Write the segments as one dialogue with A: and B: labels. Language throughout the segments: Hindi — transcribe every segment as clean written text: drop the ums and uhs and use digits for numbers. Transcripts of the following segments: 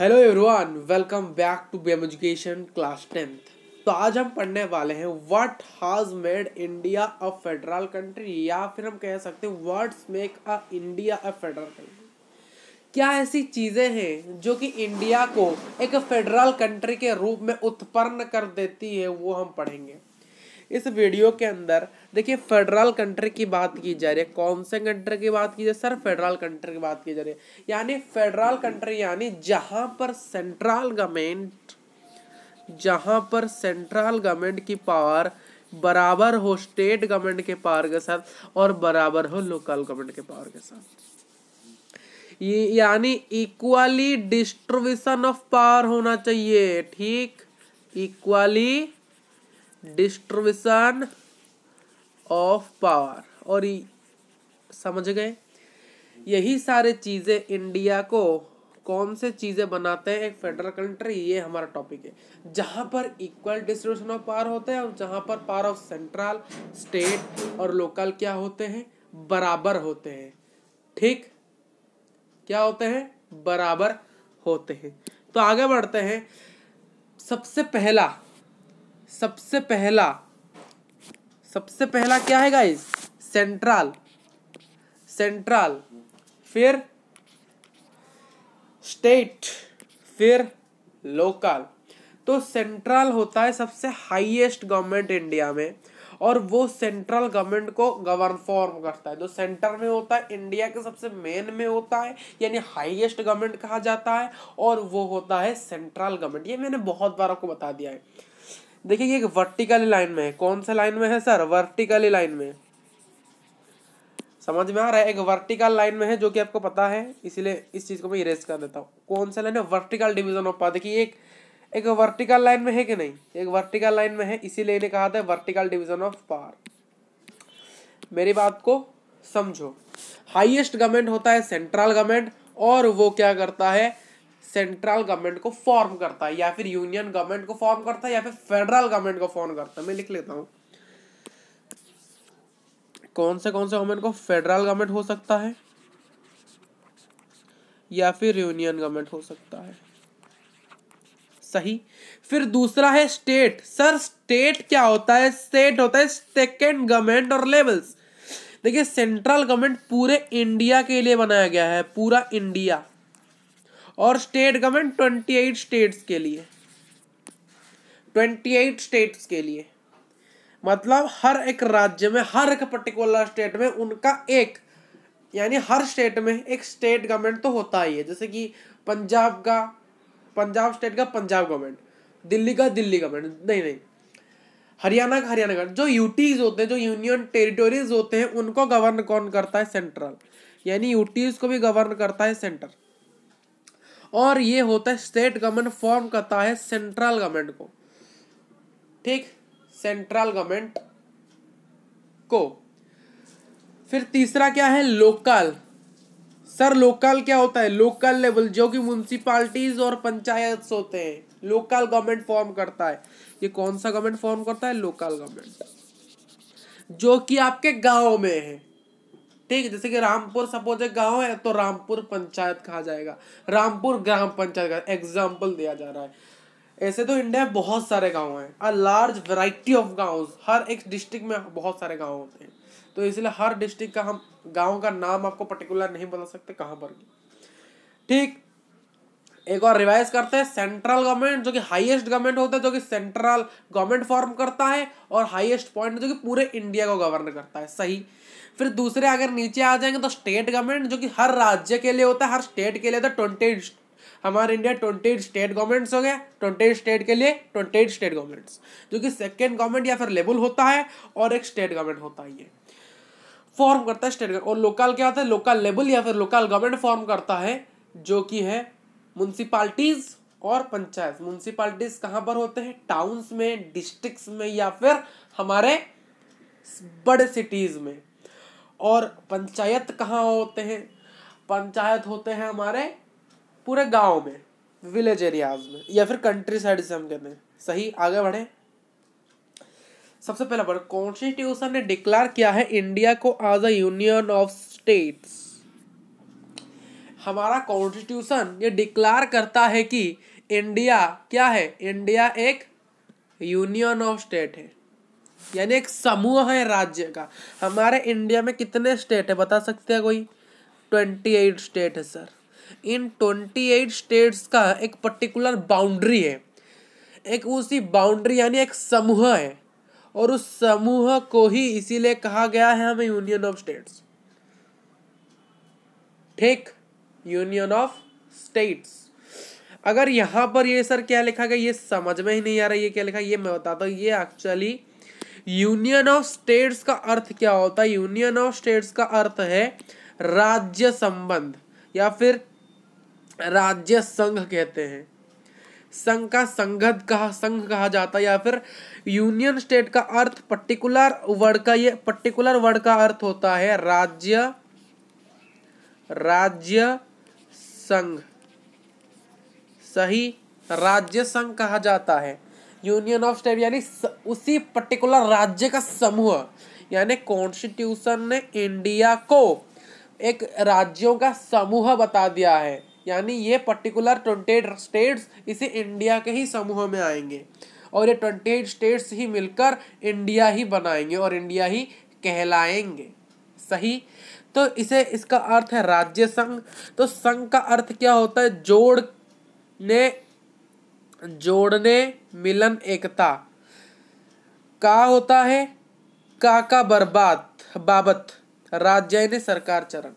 A: Hello everyone, welcome back to BM education class 10th। तो आज हम पढ़ने वाले हैं what has made India a federal country, या फिर हम कह सकते हैं what's make a India a federal country. क्या ऐसी चीज़ें हैं जो कि इंडिया को एक फेडरल कंट्री के रूप में उत्पन्न कर देती है, वो हम पढ़ेंगे इस वीडियो के अंदर। देखिए, फेडरल कंट्री की बात की जा रही है। कौन से कंट्री की बात की जा रही है सर? फेडरल कंट्री की बात की जा रही है। यानी फेडरल कंट्री यानी जहां पर सेंट्रल गवर्नमेंट की पावर बराबर हो स्टेट गवर्नमेंट के पावर के साथ और बराबर हो लोकल गवर्नमेंट के पावर के साथ। ये यानी इक्वली डिस्ट्रीब्यूशन ऑफ पावर होना चाहिए। ठीक, इक्वली डिस्ट्रीब्यूशन ऑफ पावर। और समझ गए, यही सारे चीजें इंडिया को कौन से चीजें बनाते हैं एक फेडरल कंट्री, ये हमारा टॉपिक है। जहां पर इक्वल डिस्ट्रीब्यूशन ऑफ पावर होता है और जहां पर पावर ऑफ सेंट्रल, स्टेट और लोकल क्या होते हैं? बराबर होते हैं। ठीक, क्या होते हैं? बराबर होते हैं। तो आगे बढ़ते हैं। सबसे पहला क्या है गाइस? सेंट्रल, फिर स्टेट, फिर लोकल। तो सेंट्रल होता है सबसे हाईएस्ट गवर्नमेंट इंडिया में, और वो सेंट्रल गवर्नमेंट को गवर्न फॉर्म करता है। जो सेंटर में होता है, इंडिया के सबसे मेन में होता है, यानी हाईएस्ट गवर्नमेंट कहा जाता है, और वो होता है सेंट्रल गवर्नमेंट। ये मैंने बहुत बार आपको बता दिया है। देखिए, ये एक वर्टिकल लाइन में है। कौन से लाइन में है सर? वर्टिकली लाइन में। समझ में आ रहा है? एक वर्टिकल लाइन में है, जो कि आपको पता है, इसीलिए इस चीज को मैं इरेज कर देता हूँ। कौन सा लाइन है? Vertical division of power. देखिए, एक वर्टिकल लाइन में है कि नहीं? एक वर्टिकल लाइन में है, इसीलिए इन्हें कहा था वर्टिकल डिवीजन ऑफ पावर। मेरी बात को समझो। हाईएस्ट गवर्नमेंट होता है सेंट्रल गवर्नमेंट, और वो क्या करता है? सेंट्रल गवर्नमेंट को फॉर्म करता है, या फिर यूनियन गवर्नमेंट को फॉर्म करता है, या फिर फेडरल गवर्नमेंट को फॉर्म करता है। मैं लिख लेता हूं कौन से गवर्नमेंट को फेडरल गवर्नमेंट हो सकता है, या फिर यूनियन गवर्नमेंट हो सकता है। सही। फिर दूसरा है स्टेट। सर, स्टेट क्या होता है? स्टेट होता है सेकेंड गवर्नमेंट और लेवल्स। देखिए, सेंट्रल गवर्नमेंट पूरे इंडिया के लिए बनाया गया है, पूरा इंडिया। और स्टेट गवर्नमेंट 28 स्टेट्स के लिए। 28 स्टेट्स के लिए मतलब हर एक राज्य में, हर एक पर्टिकुलर स्टेट में उनका एक, यानी हर स्टेट में एक स्टेट गवर्नमेंट तो होता ही है। जैसे कि पंजाब स्टेट का पंजाब गवर्नमेंट, दिल्ली का दिल्ली गवर्नमेंट, नहीं, हरियाणा का गवर्नमेंट। जो यूटीज होते हैं, जो यूनियन टेरिटोरीज होते हैं, उनको गवर्न कौन करता है? सेंट्रल। यानी यूटीज को भी गवर्न करता है सेंटर। और ये होता है स्टेट गवर्नमेंट फॉर्म करता है सेंट्रल गवर्नमेंट को। ठीक, सेंट्रल गवर्नमेंट को। फिर तीसरा क्या है? लोकल। सर, लोकल क्या होता है? लोकल लेवल, जो कि म्युनिसिपैलिटीज और पंचायत होते हैं, लोकल गवर्नमेंट फॉर्म करता है। ये कौन सा गवर्नमेंट फॉर्म करता है? लोकल गवर्नमेंट, जो कि आपके गांव में है। ठीक है, जैसे कि रामपुर सपोज एक गांव है, तो रामपुर पंचायत कहा जाएगा, रामपुर ग्राम पंचायत का एग्जाम्पल दिया जा रहा है। ऐसे तो इंडिया में बहुत सारे गांव हैं, अ लार्ज वैरायटी ऑफ गांव। हर एक डिस्ट्रिक्ट में बहुत सारे गांव होते हैं, तो इसलिए हर डिस्ट्रिक्ट का हम गांव का नाम आपको पर्टिकुलर नहीं बता सकते कहां पर। ठीक, एक और रिवाइज करते हैं। सेंट्रल गवर्नमेंट, जो कि हाईएस्ट गवर्नमेंट होता है, जो कि सेंट्रल गवर्नमेंट फॉर्म करता है, और हाईएस्ट पॉइंट जो कि पूरे इंडिया को गवर्न करता है। सही। फिर दूसरे अगर नीचे आ जाएंगे तो स्टेट गवर्नमेंट, जो कि हर राज्य के लिए होता है, हर स्टेट के लिए होता है। 28 हमारे इंडिया 28 स्टेट गवर्नमेंट्स हो गए। 28 स्टेट के लिए 28 स्टेट गवर्नमेंट्स, जो कि सेकेंड गवर्नमेंट या फिर लेवल होता है, और एक स्टेट गवर्नमेंट होता है, ये फॉर्म करता है स्टेट। और लोकल क्या होता है? लोकल लेवल या फिर लोकल गवर्नमेंट फॉर्म करता है, जो कि है म्युनिसिपैलिटीज और पंचायत। म्युनिसिपैलिटीज कहां पर होते हैं? टाउन्स में, डिस्ट्रिक्ट्स में, या फिर हमारे बड़े सिटीज में। और पंचायत कहाँ होते हैं? पंचायत होते हैं हमारे पूरे गांव में, विलेज एरियाज में, या फिर कंट्री साइड से हम कहते हैं। सही, आगे बढ़े। सबसे पहला पढ़, कॉन्स्टिट्यूशन ने डिक्लेयर किया है इंडिया को as a union of states. हमारा कॉन्स्टिट्यूशन ये डिक्लेयर करता है कि इंडिया क्या है, इंडिया एक यूनियन ऑफ स्टेट है, यानी एक समूह है राज्य का। हमारे इंडिया में कितने स्टेट है बता सकते हैं कोई? 28 स्टेट है सर। इन 28 स्टेट्स का एक पर्टिकुलर बाउंड्री है, एक उसी बाउंड्री यानी एक समूह है, और उस समूह को ही इसीलिए कहा गया है हमें यूनियन ऑफ स्टेट्स। ठीक, यूनियन ऑफ स्टेट्स। अगर यहाँ पर ये सर क्या लिखा गया ये समझ में ही नहीं आ रहा, ये क्या लिखा ये मैं बताता हूँ। ये एक्चुअली यूनियन ऑफ स्टेट्स का अर्थ क्या होता है? यूनियन ऑफ स्टेट्स का अर्थ है राज्य संबंध, या फिर राज्य संघ कहते हैं। संघ का संघ कहा जाता है, या फिर यूनियन स्टेट का अर्थ पर्टिकुलर वर्ड का, ये पर्टिकुलर वर्ड का अर्थ होता है राज्य संघ। सही, राज्य संघ कहा जाता है। यूनियन ऑफ स्टेट यानी उसी पर्टिकुलर राज्य का समूह, यानी कॉन्स्टिट्यूशन ने इंडिया को एक राज्यों का समूह बता दिया है, यानी ये पर्टिकुलर 28 स्टेट्स इसे इंडिया के ही समूह में आएंगे, और ये 28 स्टेट्स ही मिलकर इंडिया ही बनाएंगे और इंडिया ही कहलाएंगे। सही, तो इसे इसका अर्थ है राज्य संघ। तो संघ का अर्थ क्या होता है? जोड़ने, मिलन, एकता का होता है। का बाबत, राज्य यानी सरकार, चरण।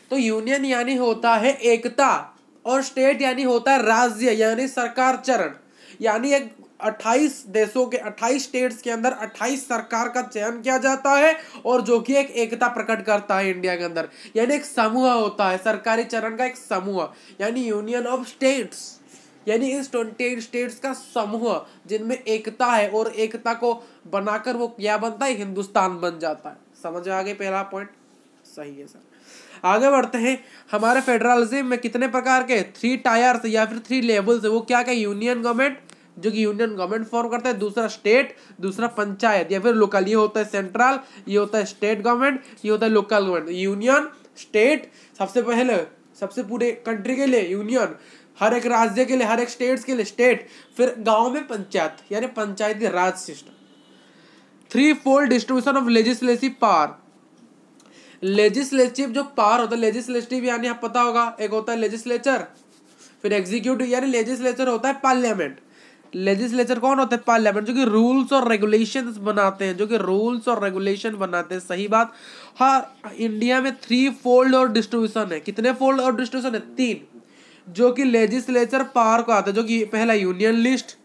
A: तो यूनियन यानी होता है एकता, और स्टेट यानी होता है राज्य यानी सरकार चरण। यानी एक 28 देशों के 28 स्टेट्स के अंदर 28 सरकार का चयन किया जाता है, और जो कि एक एकता प्रकट करता है इंडिया के अंदर, यानी एक समूह होता है, सरकारी चरण का एक समूह, यानी यूनियन ऑफ स्टेट्स, यानी इस 28 स्टेट्स का समूह जिनमें एकता है, और एकता को बनाकर वो क्या बनता है? हिंदुस्तान बन जाता है। समझ आ गए पहला पॉइंट? सही है सर। आगे बढ़ते हैं। हमारे फेडरलिज्म में कितने प्रकार के 3 टायर्स या फिर 3 लेवल्स है? वो क्या क्या? यूनियन गवर्नमेंट, जो कि यूनियन गवर्नमेंट फॉर्म करता है, दूसरा स्टेट, दूसरा पंचायत या फिर लोकल। ये होता है सेंट्रल, ये होता है स्टेट गवर्नमेंट, ये होता है लोकल गवर्नमेंट। यूनियन, स्टेट, सबसे पहले सबसे पूरे कंट्री के लिए यूनियन, हर एक राज्य के लिए, हर एक स्टेट्स के लिए स्टेट, फिर गांव में पंचायत यानी panchayati raj system. 3 fold distribution of legislative power. Legislative जो पावर होता है, लेजिस्लेटिव यानी आप पता होगा, एक होता है लेजिस्लेचर, फिर एग्जीक्यूटिव यानी लेजिस्लेचर होता है पार्लियामेंट। लेजिस्लेचर कौन होता है? पार्लियामेंट, जो कि रूल्स और रेगुलेशंस बनाते हैं, जो कि रूल्स और रेगुलेशन बनाते हैं। सही बात। हाँ, इंडिया में 3 फोल्ड और डिस्ट्रीब्यूशन है। कितने फोल्ड और डिस्ट्रीब्यूशन है? 3, जो कि लेजिस्लेचर पावर को आता है, जो कि पहला यूनियन लिस्ट,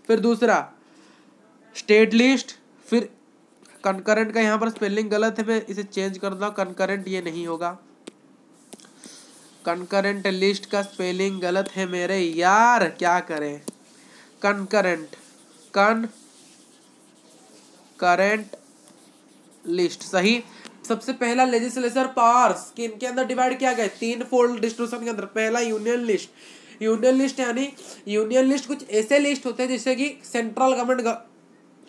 A: फिर दूसरा स्टेट लिस्ट, फिर कंकरेंट का यहाँ पर स्पेलिंग गलत है, मैं इसे चेंज कर दूं, कंकरेंट ये नहीं होगा, कंकरेंट लिस्ट का स्पेलिंग गलत है मेरे यार, क्या करें। Concurrent list. सही। सबसे पहला लेजिस्लेचर पावर्स कि इनके अंदर डिवाइड किया गया 3 फोल्ड डिस्ट्रीब्यूशन के अंदर। पहला यूनियन लिस्ट। यूनियन लिस्ट यानी यूनियन लिस्ट कुछ ऐसे लिस्ट होते हैं जिससे कि सेंट्रल गवर्नमेंट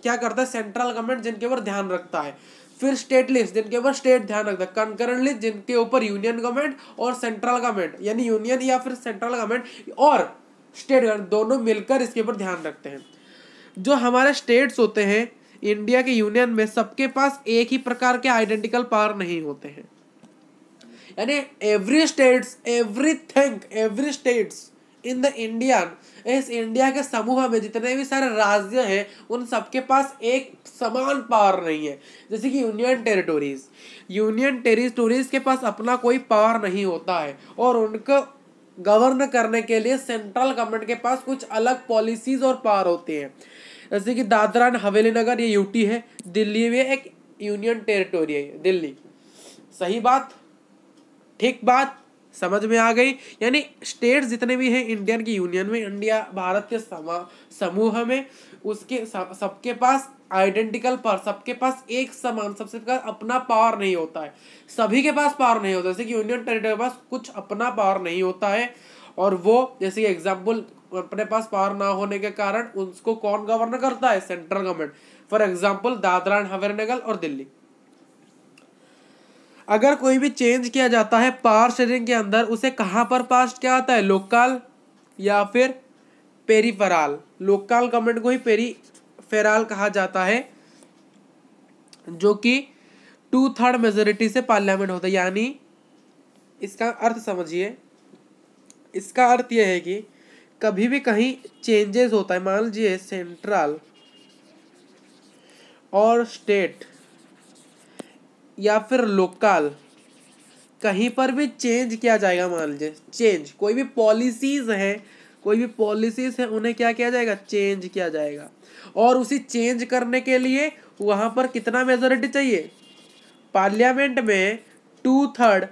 A: क्या करता है? सेंट्रल गवर्नमेंट जिनके ऊपर ध्यान रखता है। फिर स्टेट लिस्ट जिनके ऊपर स्टेट ध्यान रखता है। कंकरेंट लिस्ट जिनके ऊपर यूनियन गवर्नमेंट और सेंट्रल गवर्नमेंट यानी यूनियन या फिर सेंट्रल गवर्नमेंट और स्टेट गवर्नमेंट दोनों मिलकर इसके ऊपर ध्यान रखते हैं। जो हमारे स्टेट्स होते हैं इंडिया के यूनियन में, सबके पास एक ही प्रकार के आइडेंटिकल पावर नहीं होते हैं, यानी every states in the Indian, इस इंडिया के समूह में जितने भी सारे राज्य हैं उन सबके पास एक समान पावर नहीं है। जैसे कि यूनियन टेरिटोरीज के पास अपना कोई पावर नहीं होता है, और उनको गवर्न करने के लिए सेंट्रल गवर्नमेंट के पास कुछ अलग पॉलिसीज और पावर होती हैं। जैसे कि दादरा एंड हवेली नगर ये यूटी है, दिल्ली में एक यूनियन टेरिटोरी है दिल्ली। सही बात, ठीक बात, समझ में आ गई। यानी स्टेट्स जितने भी हैं इंडियन की यूनियन में, इंडिया भारत के समूह में, उसके सबके पास आइडेंटिकल पावर, सबके पास एक समान, सबसे पास अपना पावर नहीं होता है, सभी के पास पावर नहीं होता। जैसे कि यूनियन टेरिटरी के पास कुछ अपना पावर नहीं होता है, और वो जैसे कि एग्जाम्पल अपने पास पावर ना होने के कारण उसको कौन गवर्न करता है? Central government. For example Dadra and हवेली नगर और दिल्ली। अगर कोई भी चेंज किया जाता है पावर शेयरिंग के अंदर, उसे कहाँ पर पास किया जाता है, लोकल या फिर पेरिफेरल। लोकल गवर्नमेंट को ही पेरिफेरल कहा जाता है, जो कि 2/3 मेजोरिटी से पार्लियामेंट होता है। यानी इसका अर्थ समझिए, इसका अर्थ यह है कि कभी भी कहीं चेंजेस होता है, मान लीजिए सेंट्रल और स्टेट या फिर लोकल, कहीं पर भी चेंज किया जाएगा, मान लीजिए चेंज कोई भी पॉलिसीज है उन्हें क्या किया जाएगा, चेंज किया जाएगा। और उसी चेंज करने के लिए वहां पर कितना मेजोरिटी चाहिए, पार्लियामेंट में 2/3।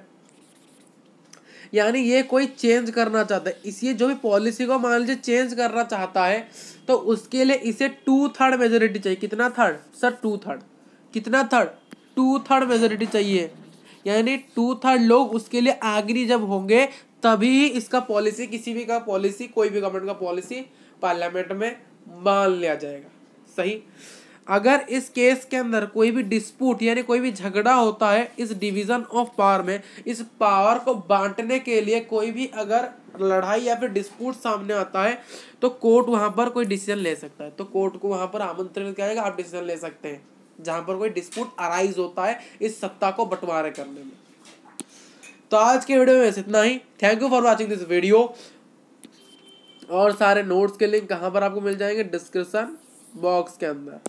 A: यानी ये कोई चेंज करना चाहता है, इसलिए जो भी पॉलिसी को मान लीजिए चेंज करना चाहता है तो उसके लिए इसे 2/3 मेजोरिटी चाहिए। कितना थर्ड सर, 2/3। कितना थर्ड, 2/3 मेजोरिटी चाहिए। यानी 2/3 लोग उसके लिए एग्री जब होंगे तभी इसका पॉलिसी, किसी भी का पॉलिसी, कोई भी गवर्नमेंट का पॉलिसी पार्लियामेंट में मान लिया जाएगा। सही। अगर इस केस के अंदर कोई भी डिस्प्यूट यानी कोई भी झगड़ा होता है इस डिवीजन ऑफ पावर में, इस पावर को बांटने के लिए कोई भी अगर लड़ाई या फिर डिस्प्यूट सामने आता है तो कोर्ट वहां पर कोई डिसीजन ले सकता है। तो कोर्ट को वहां पर आमंत्रित किया जाएगा, आप डिसीजन ले सकते हैं जहां पर कोई डिस्प्यूट अराइज होता है इस सत्ता को बंटवारे करने में। तो आज के वीडियो में इतना ही। Thank you for watching this video. और सारे नोट्स के लिंक कहाँ पर आपको मिल जाएंगे, डिस्क्रिप्शन बॉक्स के अंदर।